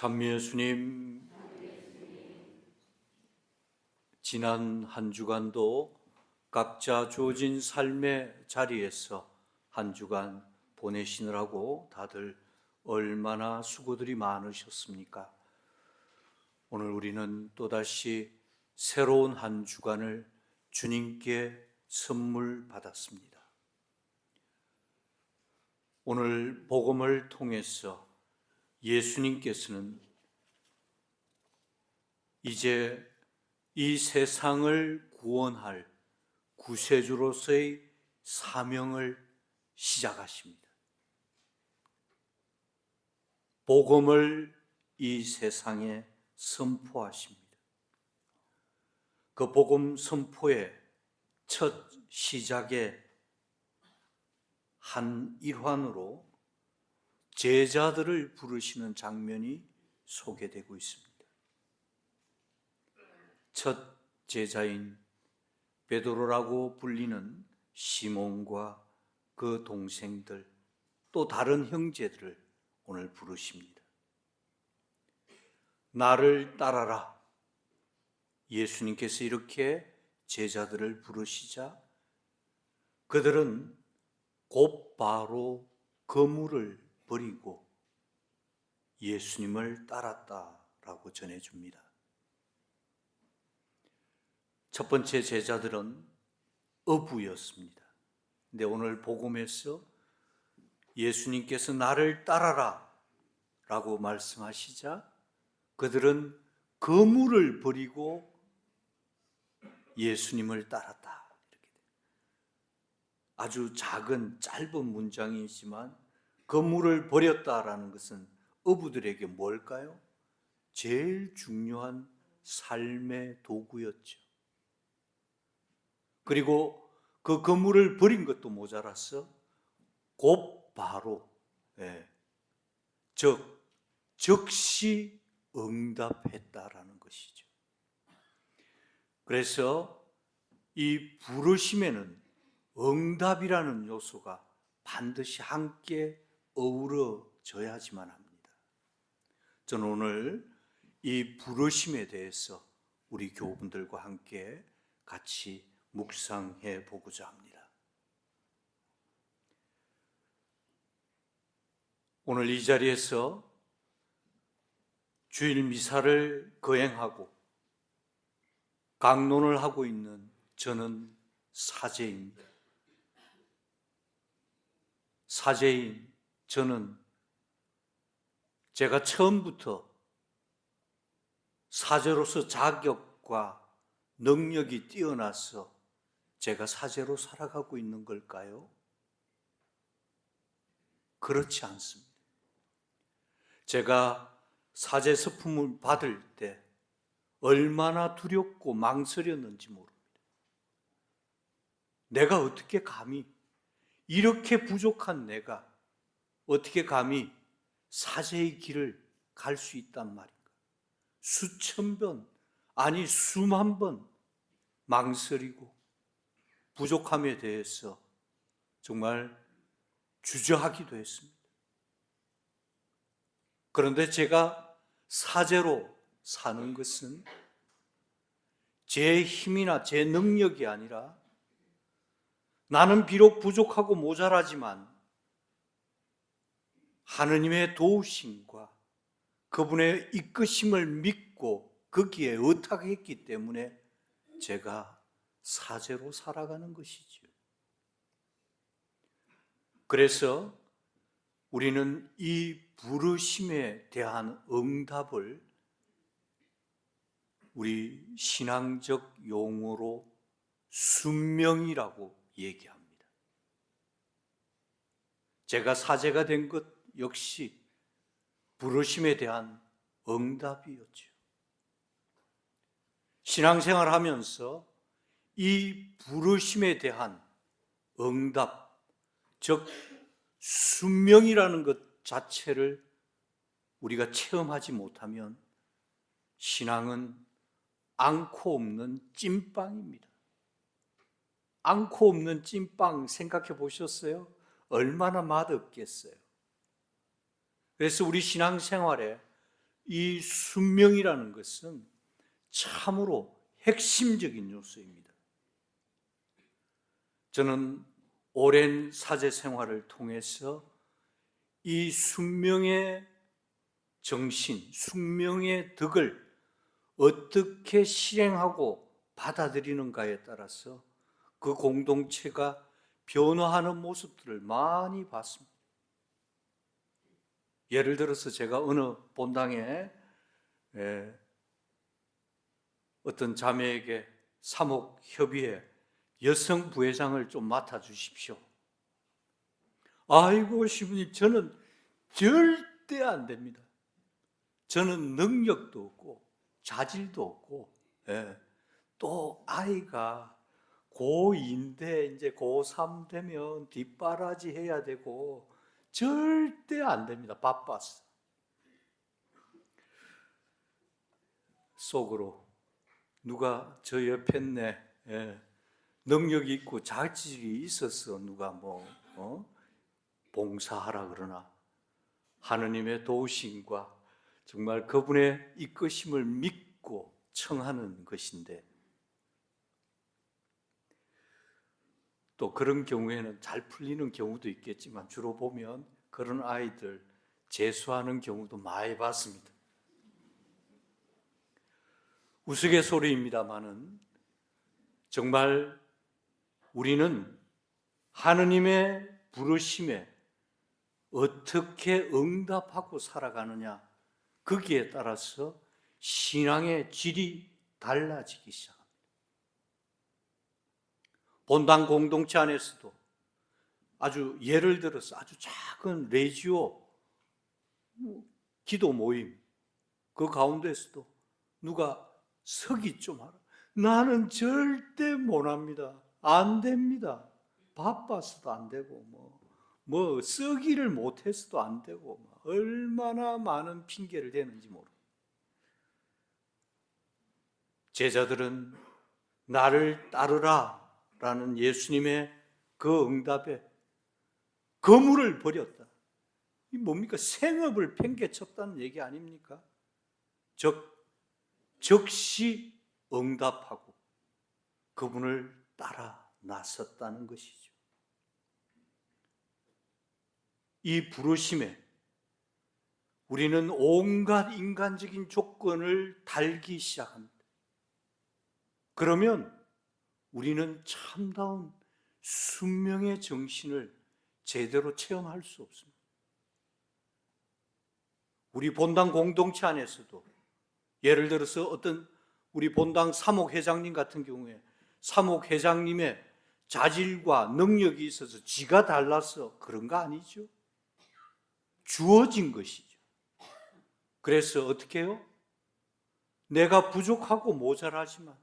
참 예수님, 지난 한 주간도 각자 주어진 삶의 자리에서 한 주간 보내시느라고 다들 얼마나 수고들이 많으셨습니까? 오늘 우리는 또다시 새로운 한 주간을 주님께 선물 받았습니다. 오늘 복음을 통해서 예수님께서는 이제 이 세상을 구원할 구세주로서의 사명을 시작하십니다. 복음을 이 세상에 선포하십니다. 그 복음 선포의 첫 시작의 한 일환으로 제자들을 부르시는 장면이 소개되고 있습니다. 첫 제자인 베드로라고 불리는 시몬과 그 동생들, 또 다른 형제들을 오늘 부르십니다. 나를 따라라. 예수님께서 이렇게 제자들을 부르시자 그들은 곧바로 그물을 버리고 예수님을 따랐다라고 전해줍니다. 첫 번째 제자들은 어부였습니다. 근데 오늘 복음에서 예수님께서 나를 따라라 라고 말씀하시자 그들은 그물을 버리고 예수님을 따랐다. 이렇게 아주 작은 짧은 문장이지만 그물을 버렸다라는 것은 어부들에게 뭘까요? 제일 중요한 삶의 도구였죠. 그리고 그 그물을 버린 것도 모자라서 곧바로 즉시 응답했다라는 것이죠. 그래서 이 부르심에는 응답이라는 요소가 반드시 함께 어우러져야지만 합니다. 저는 오늘 이 부르심에 대해서 우리 교우분들과 함께 같이 묵상해 보고자 합니다. 오늘 이 자리에서 주일 미사를 거행하고 강론을 하고 있는 저는 사제입니다. 사제인 저는 제가 처음부터 사제로서 자격과 능력이 뛰어나서 제가 사제로 살아가고 있는 걸까요? 그렇지 않습니다. 제가 사제 서품을 받을 때 얼마나 두렵고 망설였는지 모릅니다. 내가 어떻게 감히, 이렇게 부족한 내가 어떻게 감히 사제의 길을 갈 수 있단 말인가? 수천 번, 아니 수만 번 망설이고 부족함에 대해서 정말 주저하기도 했습니다. 그런데 제가 사제로 사는 것은 제 힘이나 제 능력이 아니라 나는 비록 부족하고 모자라지만 하느님의 도우심과 그분의 이끄심을 믿고 거기에 의탁했기 때문에 제가 사제로 살아가는 것이죠. 그래서 우리는 이 부르심에 대한 응답을 우리 신앙적 용어로 순명이라고 얘기합니다. 제가 사제가 된 것 역시 부르심에 대한 응답이었죠. 신앙생활 하면서 이 부르심에 대한 응답, 즉 순명이라는 것 자체를 우리가 체험하지 못하면 신앙은 앙코 없는 찐빵입니다. 앙코 없는 찐빵 생각해 보셨어요? 얼마나 맛없겠어요. 그래서 우리 신앙생활에 이 순명이라는 것은 참으로 핵심적인 요소입니다. 저는 오랜 사제 생활을 통해서 이 순명의 정신, 순명의 덕을 어떻게 실행하고 받아들이는가에 따라서 그 공동체가 변화하는 모습들을 많이 봤습니다. 예를 들어서 제가 어느 본당에 어떤 자매에게 사목협의회 여성 부회장을 좀 맡아주십시오. 아이고 시부님, 저는 절대 안 됩니다. 저는 능력도 없고 자질도 없고, 또 아이가 고2인데 이제 고3 되면 뒷바라지 해야 되고 절대 안 됩니다. 바빠서. 속으로 누가 저 옆에 있네, 능력이 있고 자질이 있어서 누가 봉사하라 그러나, 하느님의 도우심과 정말 그분의 이끄심을 믿고 청하는 것인데, 또 그런 경우에는 잘 풀리는 경우도 있겠지만 주로 보면 그런 아이들 재수하는 경우도 많이 봤습니다. 우스갯소리입니다마는 정말 우리는 하느님의 부르심에 어떻게 응답하고 살아가느냐, 거기에 따라서 신앙의 질이 달라지기 시작합니다. 본당 공동체 안에서도 아주 예를 들어서 아주 작은 레지오 기도 모임, 그 가운데서도 누가 서기 좀 하라. 나는 절대 못합니다. 안 됩니다. 바빠서도 안 되고 쓰기를 못해서도 안 되고 얼마나 많은 핑계를 대는지 모르고, 제자들은 나를 따르라 라는 예수님의 그 응답에 거물을 버렸다. 이 뭡니까? 생업을 팽개쳤다는 얘기 아닙니까? 즉시 응답하고 그분을 따라 나섰다는 것이죠. 이 부르심에 우리는 온갖 인간적인 조건을 달기 시작합니다. 그러면 우리는 참다운 순명의 정신을 제대로 체험할 수 없습니다. 우리 본당 공동체 안에서도 예를 들어서 어떤 우리 본당 사목회장님 같은 경우에 사목회장님의 자질과 능력이 있어서 지가 달라서 그런 거 아니죠. 주어진 것이죠. 그래서 어떻게 해요? 내가 부족하고 모자라지만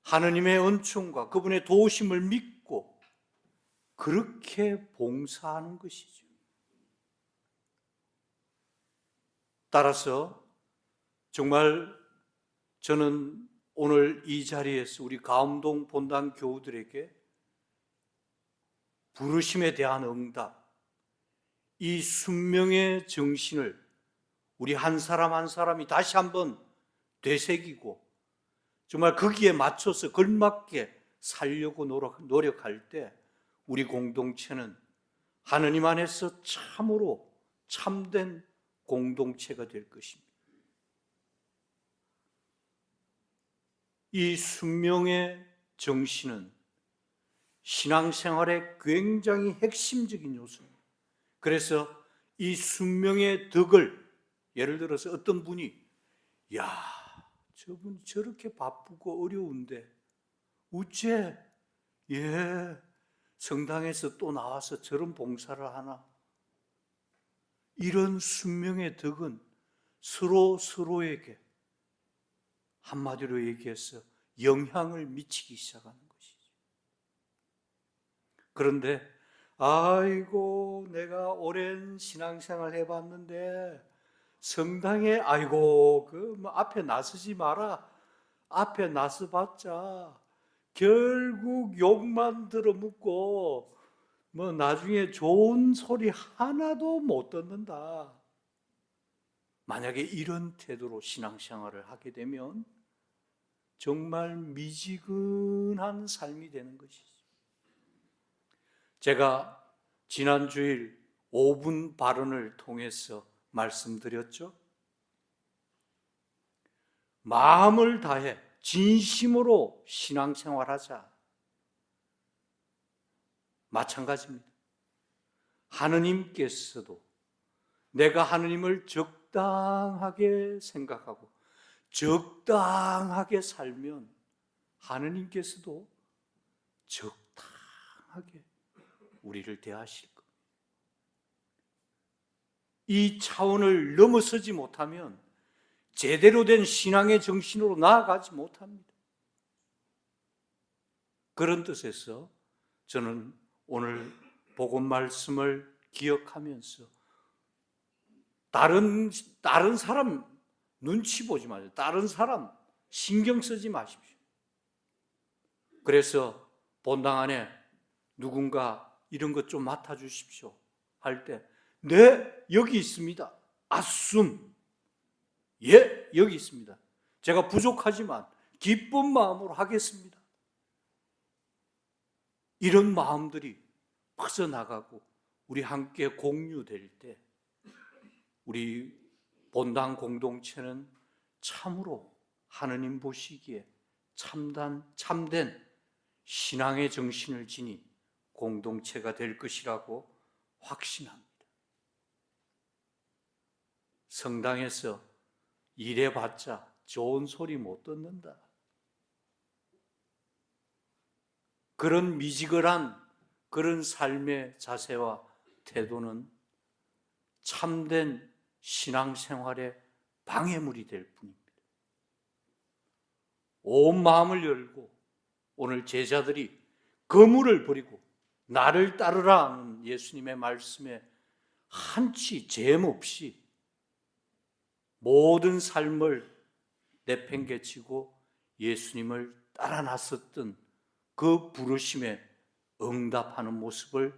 하느님의 은총과 그분의 도우심을 믿고 그렇게 봉사하는 것이죠. 따라서 정말 저는 오늘 이 자리에서 우리 가암동 본당 교우들에게 부르심에 대한 응답, 이 순명의 정신을 우리 한 사람 한 사람이 다시 한번 되새기고 정말 거기에 맞춰서 걸맞게 살려고 노력할 때 우리 공동체는 하느님 안에서 참으로 참된 공동체가 될 것입니다. 이 순명의 정신은 신앙생활의 굉장히 핵심적인 요소입니다. 그래서 이 순명의 덕을, 예를 들어서 어떤 분이 저분이 저렇게 바쁘고 어려운데 어째 성당에서 또 나와서 저런 봉사를 하나? 이런 순명의 덕은 서로에게 한마디로 얘기해서 영향을 미치기 시작하는 것이죠. 그런데 아이고 내가 오랜 신앙생활 해봤는데 성당에 앞에 나서지 마라. 앞에 나서봤자 결국 욕만 들어묻고 나중에 좋은 소리 하나도 못 듣는다. 만약에 이런 태도로 신앙생활을 하게 되면 정말 미지근한 삶이 되는 것이죠. 제가 지난 주일 5분 발언을 통해서 말씀드렸죠. 마음을 다해 진심으로 신앙생활하자. 마찬가지입니다. 하느님께서도 내가 하느님을 적당하게 생각하고 적당하게 살면 하느님께서도 적당하게 우리를 대하실 겁니다. 이 차원을 넘어서지 못하면 제대로 된 신앙의 정신으로 나아가지 못합니다. 그런 뜻에서 저는 오늘 복음 말씀을 기억하면서 다른 사람 눈치 보지 마세요. 다른 사람 신경 쓰지 마십시오. 그래서 본당 안에 누군가 이런 것 좀 맡아주십시오 할 때, 네, 여기 있습니다. 아숨, 예, 여기 있습니다. 제가 부족하지만 기쁜 마음으로 하겠습니다. 이런 마음들이 퍼져나가고 우리 함께 공유될 때 우리 본당 공동체는 참으로 하느님 보시기에 참된 신앙의 정신을 지닌 공동체가 될 것이라고 확신합니다. 성당에서 일해봤자 좋은 소리 못 듣는다. 그런 미지근한 그런 삶의 자세와 태도는 참된 신앙생활의 방해물이 될 뿐입니다. 온 마음을 열고 오늘 제자들이 거물을 버리고 나를 따르라 하는 예수님의 말씀에 한치 젬없이 모든 삶을 내팽개치고 예수님을 따라 나섰던 그 부르심에 응답하는 모습을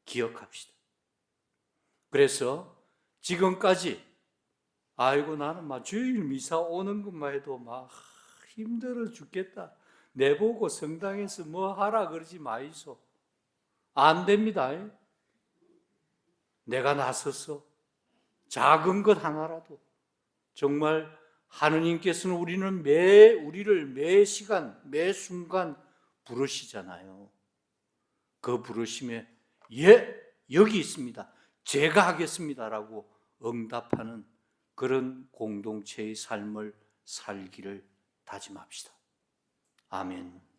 기억합시다. 그래서 지금까지 아이고 나는 막 주일 미사 오는 것만 해도 막 힘들어 죽겠다. 내보고 성당에서 뭐 하라 그러지 마이소. 안 됩니다. 내가 나서서 작은 것 하나라도 정말 하느님께서는 우리를 매 시간, 매 순간 부르시잖아요. 그 부르심에 예, 여기 있습니다. 제가 하겠습니다라고 응답하는 그런 공동체의 삶을 살기를 다짐합시다. 아멘.